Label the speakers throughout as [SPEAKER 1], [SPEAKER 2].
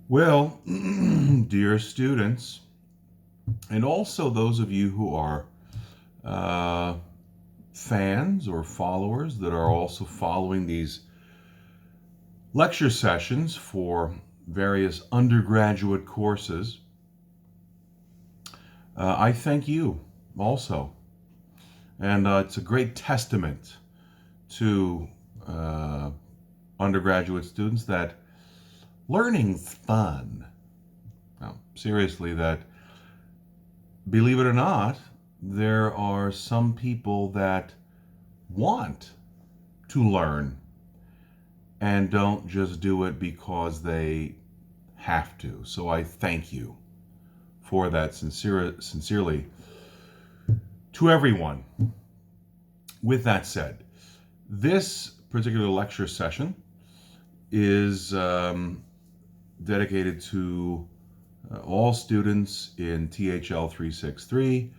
[SPEAKER 1] Well, dear students, and also those of you who are uh, fans or followers that are also following these lecture sessions for various undergraduate courses, I thank you also. And it's a great testament to undergraduate students that learning's fun. Now, seriously, that believe it or not, there are some people that want to learn and don't just do it because they have to. So I thank you for that sincerely to everyone. With that said, this particular lecture session is dedicated to all students in THL 363,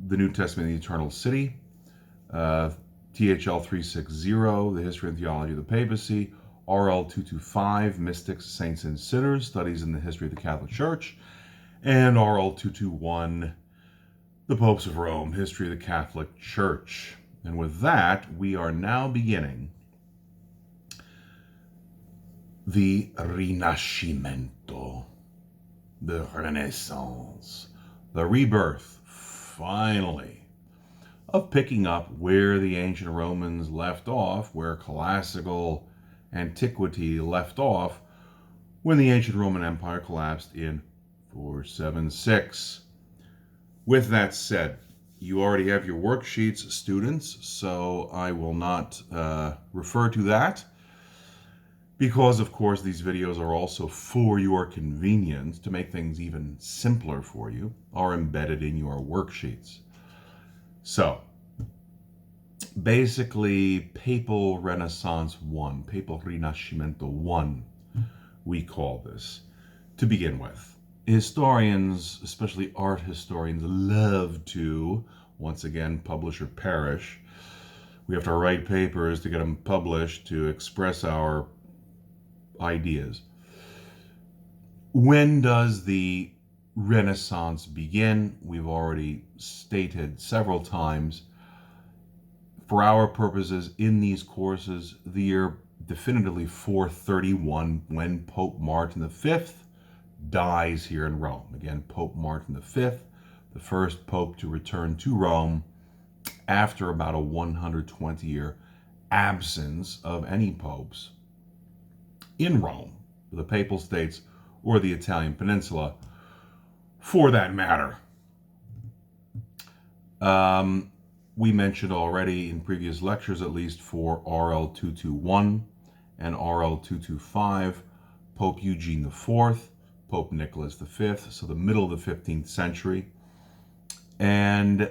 [SPEAKER 1] the New Testament of the Eternal City, THL 360, the History and Theology of the Papacy, RL 225, Mystics, Saints, and Sinners, Studies in the History of the Catholic Church, and RL 221, the Popes of Rome, History of the Catholic Church. And with that, we are now beginning the Rinascimento, the Renaissance, the rebirth, finally, of picking up where the ancient Romans left off, where classical antiquity left off, when the ancient Roman Empire collapsed in 476. With that said, you already have your worksheets, students, so I will not refer to that, because of course these videos are also for your convenience to make things even simpler for you, are embedded in your worksheets. So, basically, Papal Renaissance I, Papal Rinascimento I, we call this, to begin with. Historians, especially art historians, love to, once again, publish or perish. We have to write papers to get them published to express our ideas. When does the Renaissance begin? We've already stated several times. For our purposes in these courses, the year definitively 431, when Pope Martin V dies here in Rome. Again, Pope Martin V, the first pope to return to Rome after about a 120-year absence of any popes in Rome, the Papal States, or the Italian Peninsula, for that matter. We mentioned already in previous lectures, at least for RL 221 and RL 225, Pope Eugene IV, Pope Nicholas V, so the middle of the 15th century. And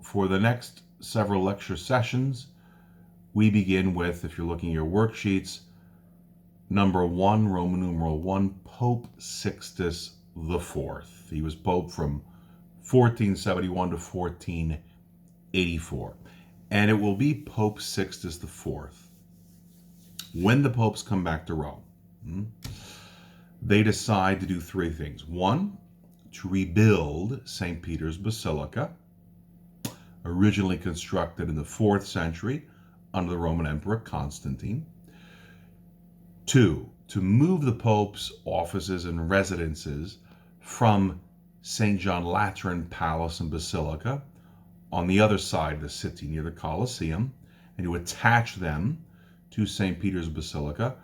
[SPEAKER 1] for the next several lecture sessions, we begin with, if you're looking at your worksheets, number 1, Roman numeral 1, Pope Sixtus IV. He was Pope from 1471 to 1484. And it will be Pope Sixtus IV. When the popes come back to Rome, they decide to do three things. One, to rebuild St. Peter's Basilica, originally constructed in the 4th century under the Roman Emperor Constantine. 2, to move the Pope's offices and residences from St. John Lateran Palace and Basilica on the other side of the city near the Colosseum, and to attach them to St. Peter's Basilica,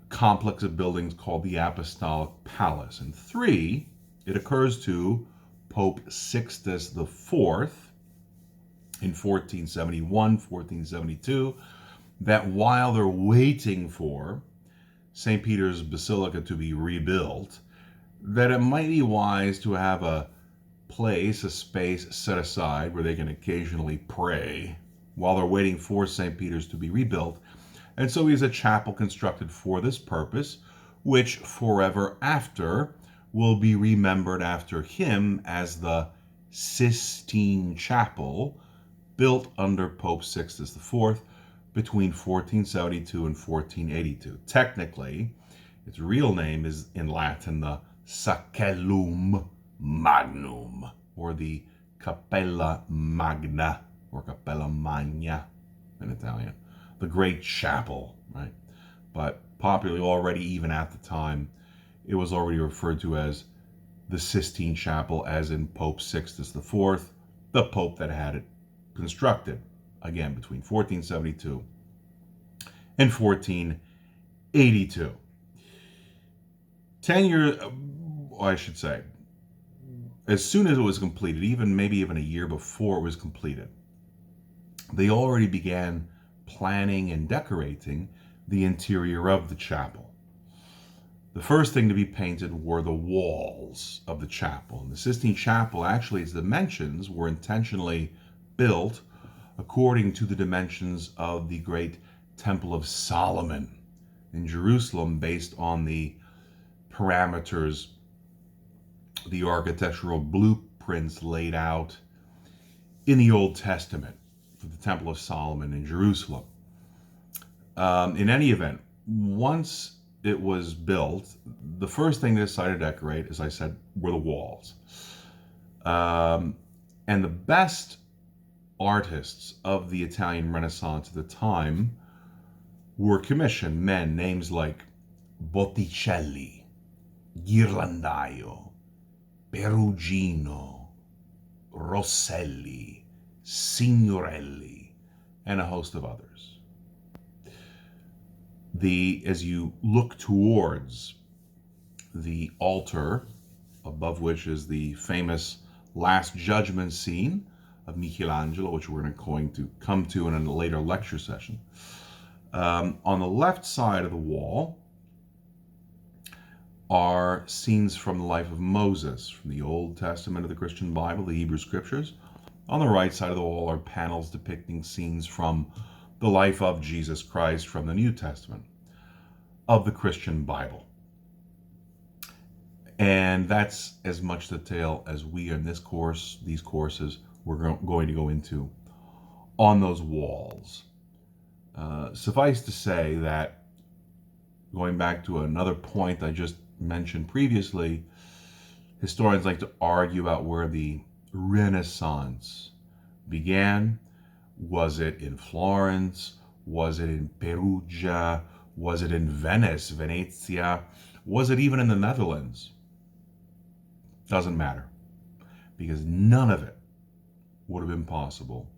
[SPEAKER 1] a complex of buildings called the Apostolic Palace. And 3, it occurs to Pope Sixtus IV in 1471, 1472, that while they're waiting for St. Peter's Basilica to be rebuilt, that it might be wise to have a place, a space set aside where they can occasionally pray while they're waiting for St. Peter's to be rebuilt. And so he has a chapel constructed for this purpose, which forever after will be remembered after him as the Sistine Chapel, built under Pope Sixtus IV between 1472 and 1482. Technically, Its real name is in Latin the Sacellum Magnum, or the Cappella Magna, or Cappella Magna in Italian, the Great Chapel, right? But popularly already, even at the time, it was already referred to as the Sistine Chapel, as in Pope Sixtus IV, the Pope that had it constructed, again, between 1472 and 1482. 10 years, I should say, as soon as it was completed, maybe even a year before it was completed, they already began planning and decorating the interior of the chapel. The first thing to be painted were the walls of the chapel. And the Sistine Chapel, actually, its dimensions were intentionally built according to the dimensions of the great Temple of Solomon in Jerusalem, based on the parameters, the architectural blueprints laid out in the Old Testament for the Temple of Solomon in Jerusalem. In any event, once it was built, the first thing they decided to decorate, as I said, were the walls. And the best artists of the Italian Renaissance at the time were commissioned names like Botticelli, Ghirlandaio, Perugino, Rosselli, Signorelli, and a host of others. As you look towards the altar, above which is the famous Last Judgment scene of Michelangelo, which we're going to come to in a later lecture session, on the left side of the wall are scenes from the life of Moses, from the Old Testament of the Christian Bible, the Hebrew Scriptures. On the right side of the wall are panels depicting scenes from the life of Jesus Christ from the New Testament of the Christian Bible. And that's as much detail as we in these courses, we're going to go into on those walls. Suffice to say that, going back to another point I just mentioned previously, historians like to argue about where the Renaissance began. Was it in Florence? Was it in Perugia? Was it in Venice, Venezia? Was it even in the Netherlands? Doesn't matter, because none of it would have been possible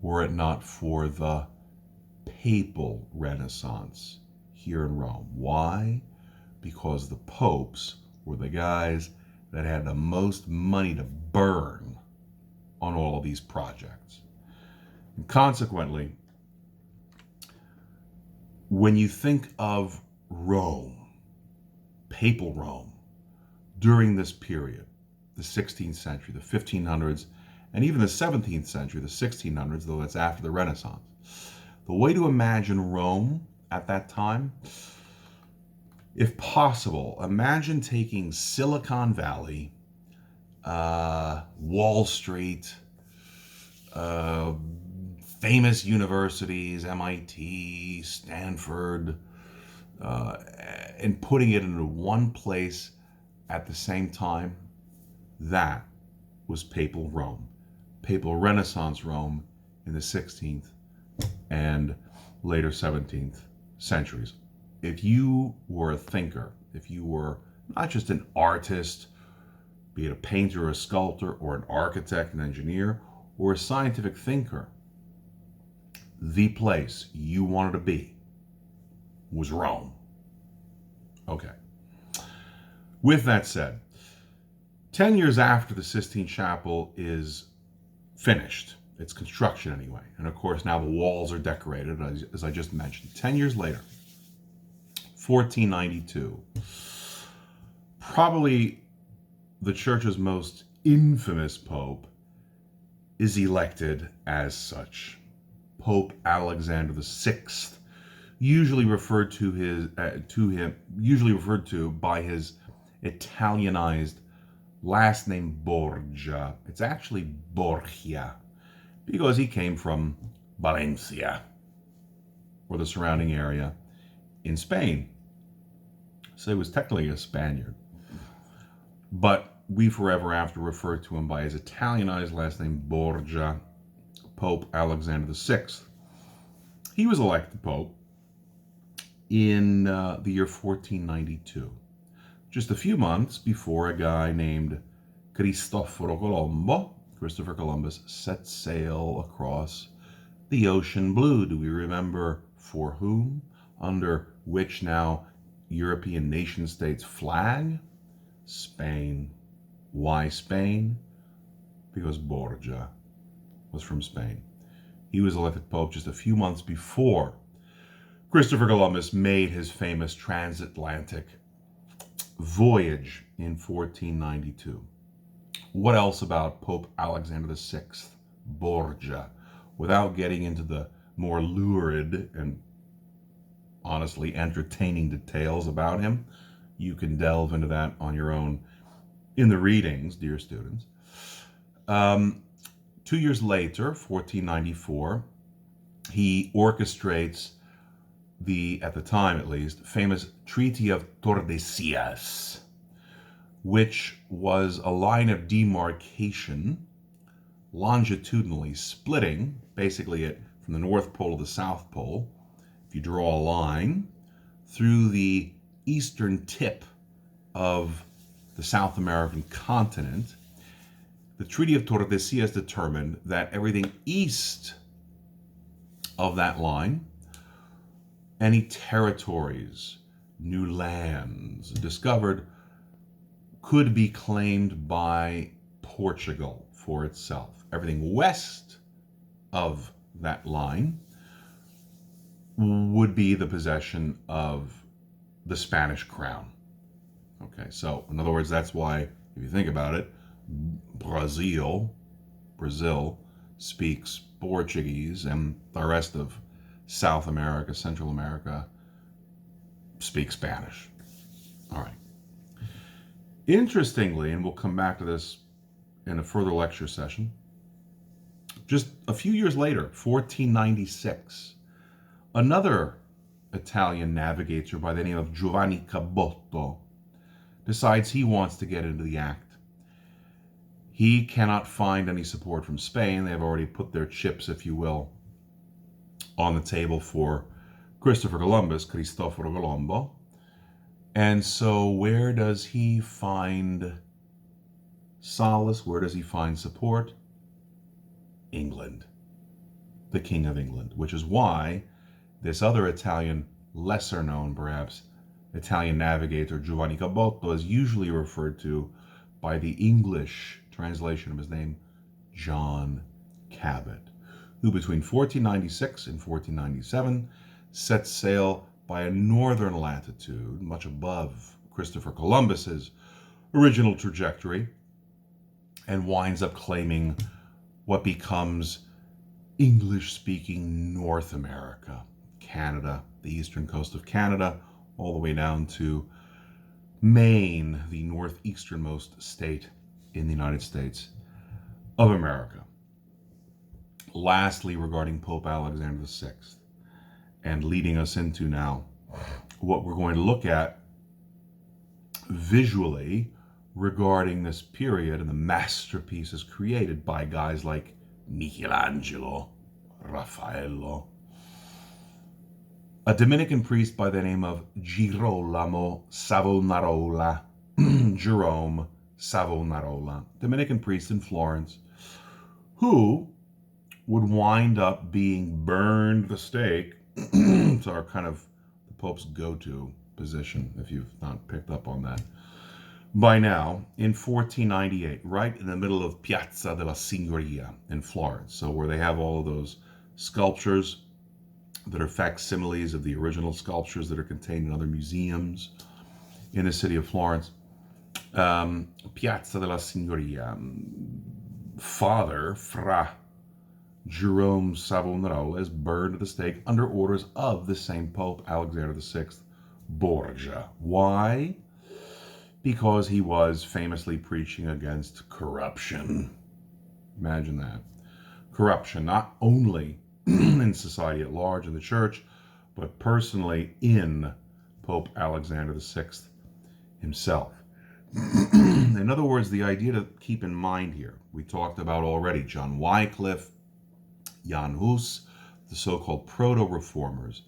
[SPEAKER 1] were it not for the Papal Renaissance here in Rome. Why? Because the popes were the guys that had the most money to burn on all of these projects. And consequently, when you think of Rome, Papal Rome, during this period, the 16th century, the 1500s, and even the 17th century, the 1600s, though that's after the Renaissance, the way to imagine Rome at that time, if possible, imagine taking Silicon Valley, Wall Street, famous universities, MIT, Stanford, and putting it into one place at the same time. That was Papal Rome, Papal Renaissance Rome in the 16th and later 17th centuries. If you were a thinker, if you were not just an artist, be it a painter or a sculptor or an architect, an engineer, or a scientific thinker, the place you wanted to be was Rome. Okay. With that said, 10 years after the Sistine Chapel is finished, its construction anyway, and of course now the walls are decorated, as I just mentioned, 10 years later, 1492, probably the church's most infamous pope is elected as such. Pope Alexander VI, usually referred to by his Italianized last name Borgia. It's actually Borgia, because he came from Valencia, or the surrounding area in Spain. So he was technically a Spaniard. But we forever after refer to him by his Italianized last name, Borgia, Pope Alexander VI. He was elected Pope in the year 1492, just a few months before a guy named Christopher Columbus set sail across the ocean blue. Do we remember for whom? Under which now European nation states flag? Spain. Why Spain? Because Borgia was from Spain. He was elected Pope just a few months before Christopher Columbus made his famous transatlantic voyage in 1492. What else about Pope Alexander VI, Borgia? Without getting into the more lurid and honestly entertaining details about him, you can delve into that on your own in the readings, dear students. 2 years later, 1494, he orchestrates the, at the time at least, famous Treaty of Tordesillas, which was a line of demarcation longitudinally splitting basically it from the North Pole to the South Pole. If you draw a line through the eastern tip of the South American continent, the Treaty of Tordesillas determined that everything east of that line, any territories, new lands discovered, could be claimed by Portugal for itself. Everything west of that line would be the possession of the Spanish crown. Okay, so in other words, that's why, if you think about it, Brazil speaks Portuguese, and the rest of South America, Central America, speaks Spanish. All right. Interestingly, and we'll come back to this in a further lecture session, just a few years later, 1496, another Italian navigator by the name of Giovanni Caboto decides he wants to get into the act. He cannot find any support from Spain. They've already put their chips, if you will, on the table for Christopher Columbus, Cristoforo Colombo. And so where does he find solace? Where does he find support? England, the King of England, which is why this other Italian, lesser known perhaps, Italian navigator, Giovanni Caboto, is usually referred to by the English translation of his name, John Cabot, who between 1496 and 1497 set sail by a northern latitude, much above Christopher Columbus's original trajectory, and winds up claiming what becomes English-speaking North America, Canada, the eastern coast of Canada, all the way down to Maine, the northeasternmost state in the United States of America. Lastly, regarding Pope Alexander VI, and leading us into now what we're going to look at visually regarding this period and the masterpieces created by guys like Michelangelo, Raffaello. A Dominican priest by the name of Girolamo Savonarola, Jerome Savonarola, Dominican priest in Florence, who would wind up being burned at the stake. It's our kind of the Pope's go-to position, if you've not picked up on that by now, in 1498, right in the middle of Piazza della Signoria in Florence. So where they have all of those sculptures that are facsimiles of the original sculptures that are contained in other museums in the city of Florence. Piazza della Signoria. Father, Fra Jerome Savonarola, is burned at the stake under orders of the same Pope, Alexander VI, Borgia. Why? Because he was famously preaching against corruption. Imagine that. Corruption, not only in society at large, in the church, but personally in Pope Alexander VI himself. In other words, the idea to keep in mind here, we talked about already John Wycliffe, Jan Hus, the so-called proto-reformers.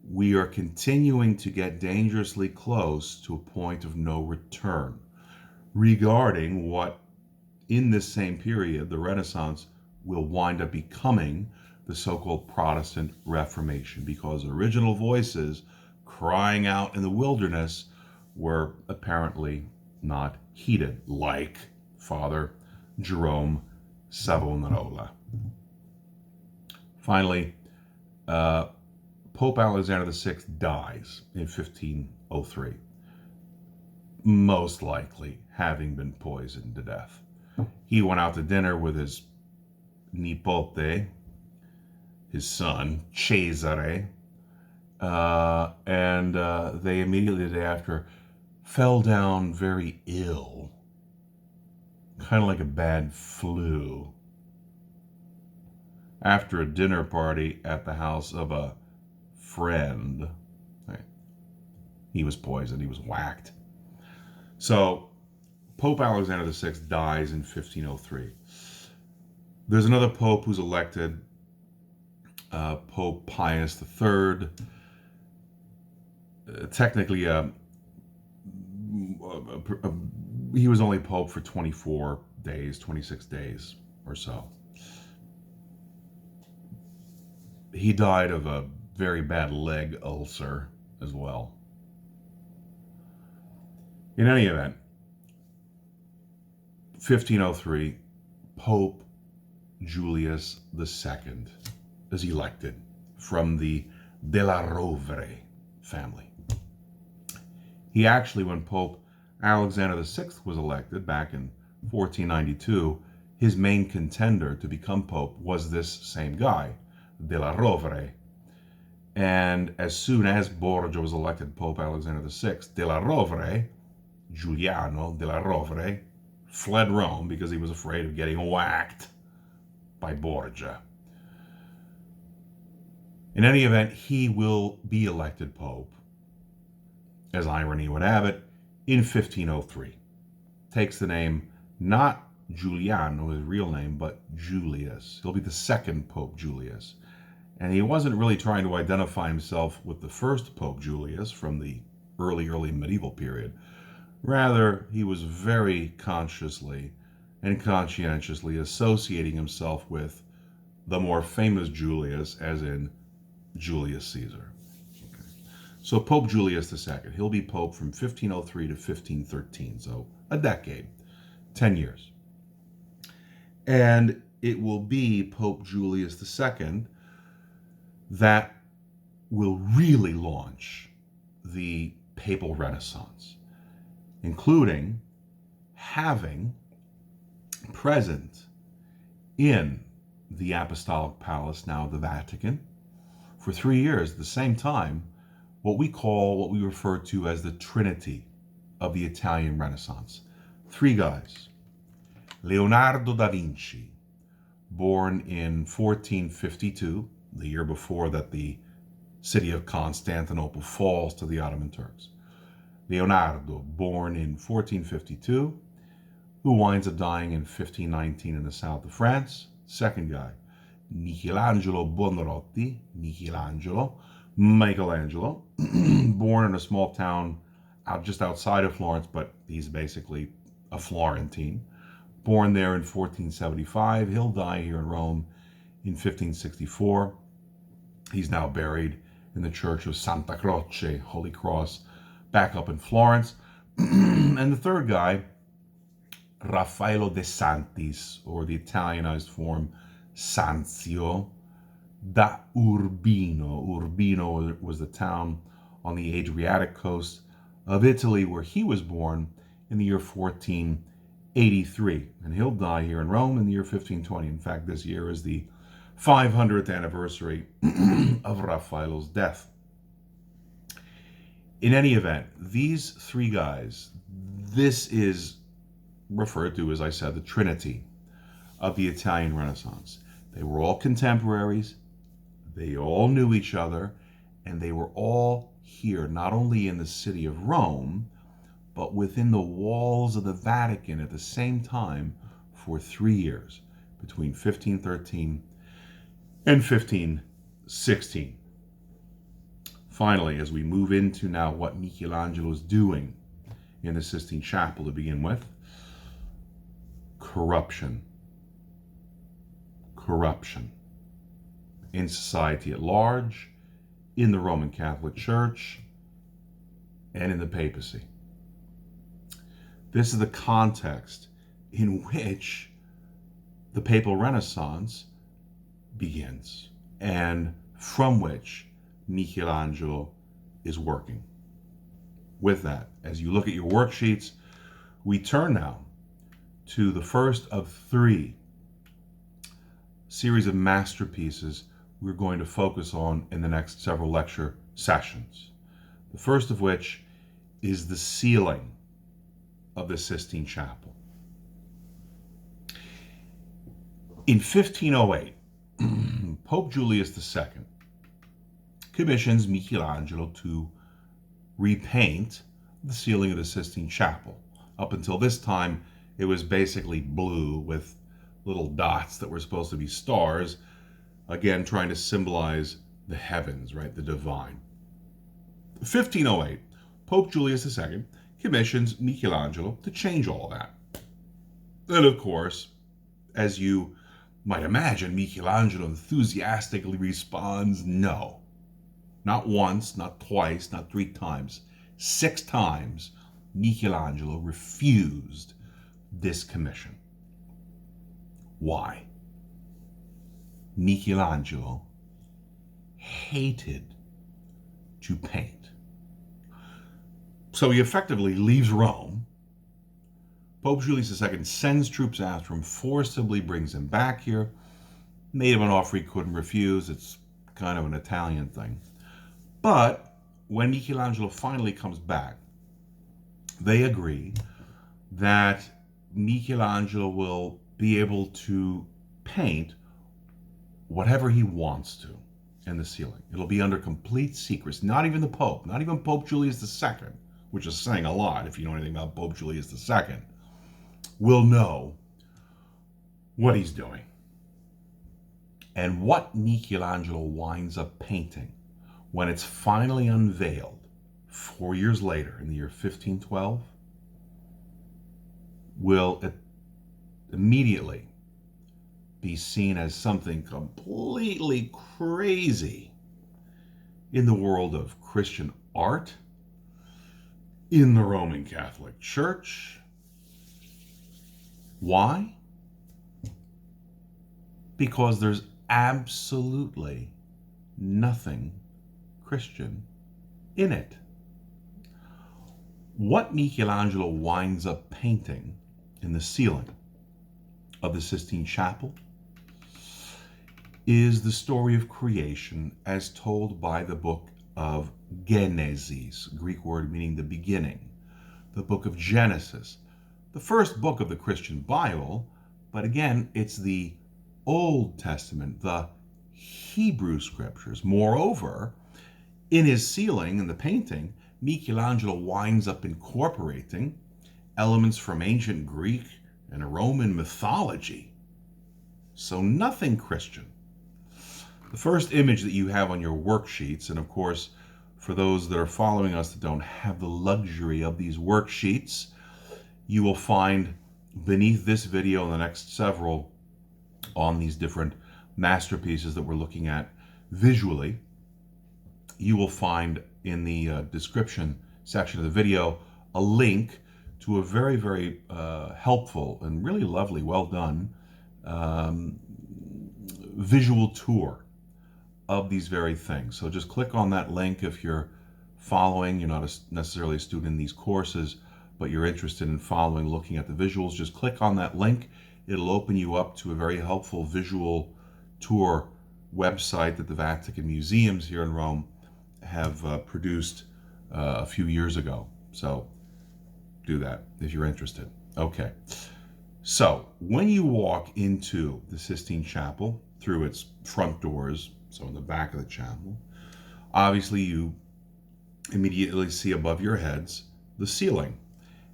[SPEAKER 1] We are continuing to get dangerously close to a point of no return regarding what, in this same period, the Renaissance will wind up becoming the so-called Protestant Reformation, because original voices crying out in the wilderness were apparently not heeded, like Father Jerome Savonarola. Finally, Pope Alexander VI dies in 1503, most likely having been poisoned to death. He went out to dinner with his nipote, his son, Cesare, and they immediately the day after fell down very ill, kind of like a bad flu, after a dinner party at the house of a friend. He was poisoned, he was whacked. So Pope Alexander VI dies in 1503. There's another pope who's elected, Pope Pius III. Technically, he was only pope for 24 days, 26 days or so. He died of a very bad leg ulcer as well. In any event, 1503, Pope Julius II is elected from the De la Rovere family. He actually, when Pope Alexander VI was elected back in 1492, his main contender to become Pope was this same guy, De la Rovere. And as soon as Borgia was elected Pope Alexander VI, De la Rovere, Giuliano De la Rovere, fled Rome because he was afraid of getting whacked by Borgia. In any event, he will be elected Pope, as irony would have it, in 1503. Takes the name, not Giuliano, his real name, but Julius. He'll be the second Pope Julius. And he wasn't really trying to identify himself with the first Pope Julius from the early medieval period. Rather, he was very consciously and conscientiously associating himself with the more famous Julius, as in Julius Caesar. Okay. So Pope Julius II, he'll be Pope from 1503 to 1513, so a decade, 10 years. And it will be Pope Julius II that will really launch the Papal Renaissance, including having present in the Apostolic Palace, now the Vatican, for 3 years at the same time, what we refer to as the Trinity of the Italian Renaissance. 3 guys. Leonardo da Vinci, born in 1452, the year before that the city of Constantinople falls to the Ottoman Turks. Leonardo, born in 1452, who winds up dying in 1519 in the south of France. Second guy, Michelangelo Buonarroti, Michelangelo, born in a small town just outside of Florence, but he's basically a Florentine. Born there in 1475, he'll die here in Rome in 1564. He's now buried in the Church of Santa Croce, Holy Cross, back up in Florence. And the third guy, Raffaello de Santis, or the Italianized form Sanzio da Urbino. Urbino was the town on the Adriatic coast of Italy where he was born in the year 1483. And he'll die here in Rome in the year 1520. In fact, this year is the 500th anniversary of Raffaello's death. In any event, these 3 guys, this is referred to, as I said, the Trinity of the Italian Renaissance. They were all contemporaries, they all knew each other, and they were all here, not only in the city of Rome, but within the walls of the Vatican at the same time for 3 years, between 1513 and 1516. Finally, as we move into now what Michelangelo is doing in the Sistine Chapel to begin with, corruption in society at large, in the Roman Catholic Church, and in the Papacy. This is the context in which the Papal Renaissance begins, and from which Michelangelo is working. With that, as you look at your worksheets, we turn now to the first of 3 series of masterpieces we're going to focus on in the next several lecture sessions. The first of which is the ceiling of the Sistine Chapel. In 1508, Pope Julius II commissions Michelangelo to repaint the ceiling of the Sistine Chapel. Up until this time, it was basically blue with little dots that were supposed to be stars, again trying to symbolize the heavens, right, the divine. 1508, Pope Julius II commissions Michelangelo to change all that. And of course, as you might imagine, Michelangelo enthusiastically responds, no. Not once, not twice, not 3 times. 6 times, Michelangelo refused this commission. Why? Michelangelo hated to paint. So he effectively leaves Rome. Pope Julius II sends troops after him, forcibly brings him back here, made him an offer he couldn't refuse. It's kind of an Italian thing. But when Michelangelo finally comes back, they agree that Michelangelo will be able to paint whatever he wants to in the ceiling. It'll be under complete secrecy. Not even the Pope, not even Pope Julius II, which is saying a lot if you know anything about Pope Julius II, will know what he's doing. And what Michelangelo winds up painting when it's finally unveiled 4 years later in the year 1512 will immediately be seen as something completely crazy in the world of Christian art, in the Roman Catholic Church. Why? Because there's absolutely nothing Christian in it. What Michelangelo winds up painting in the ceiling of the Sistine Chapel is the story of creation as told by the book of Genesis, Greek word meaning the beginning, the book of Genesis, the first book of the Christian Bible, but again, it's the Old Testament, the Hebrew scriptures. Moreover, in his ceiling, in the painting, Michelangelo winds up incorporating elements from ancient Greek and Roman mythology. So nothing Christian. The first image that you have on your worksheets, and of course, for those that are following us that don't have the luxury of these worksheets, you will find beneath this video and the next several on these different masterpieces that we're looking at visually, you will find in the description section of the video a link to a very, very helpful and really lovely, well done visual tour of these very things. So just click on that link if you're following. You're not necessarily a student in these courses, but you're interested in following, looking at the visuals. Just click on that link. It'll open you up to a very helpful visual tour website that the Vatican Museums here in Rome have produced a few years ago. So do that if you're interested. Okay. So when you walk into the Sistine Chapel through its front doors, so in the back of the chapel, obviously you immediately see above your heads the ceiling.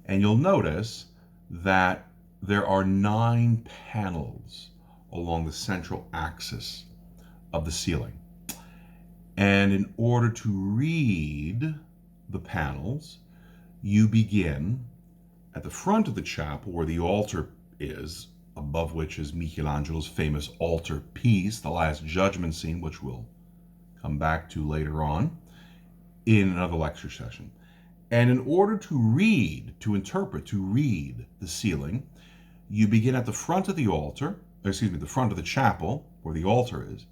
[SPEAKER 1] And you'll notice that there are 9 panels along the central axis of the ceiling. And in order to read the panels, you begin at the front of the chapel where the altar is, above which is Michelangelo's famous altar piece, the Last Judgment scene, which we'll come back to later on in another lecture session. And in order to read, to interpret, to read the ceiling, you begin at the front of the altar, the front of the chapel where the altar is,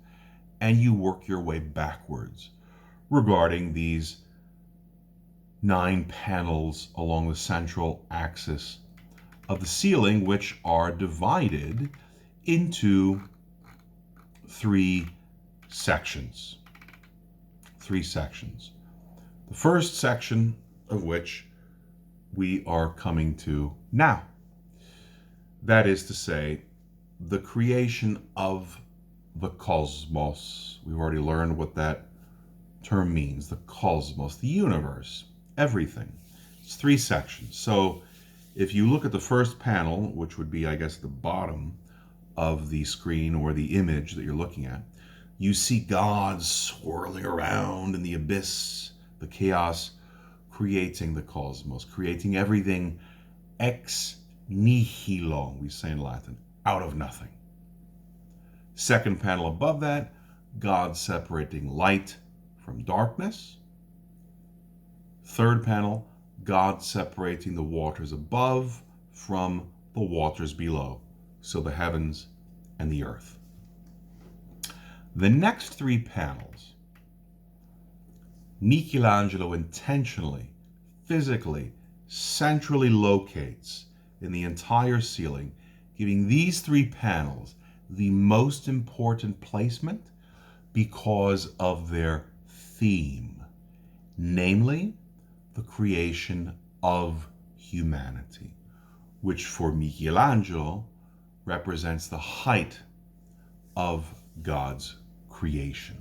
[SPEAKER 1] and you work your way backwards regarding these 9 panels along the central axis of the ceiling, which are divided into 3 sections. 3 sections. The first section of which we are coming to now. That is to say, the creation of the cosmos. We've already learned what that term means. The cosmos, the universe, everything. It's 3 sections. So if you look at the first panel, which would be, I guess, the bottom of the screen or the image that you're looking at, you see God swirling around in the abyss, the chaos, creating the cosmos, creating everything ex nihilo, we say in Latin, out of nothing. Second panel above that, God separating light from darkness. Third panel, God separating the waters above from the waters below, so the heavens and the earth. The next 3 panels, Michelangelo intentionally, physically, centrally locates in the entire ceiling, giving these 3 panels the most important placement because of their theme, namely the creation of humanity, which for Michelangelo represents the height of God's creation.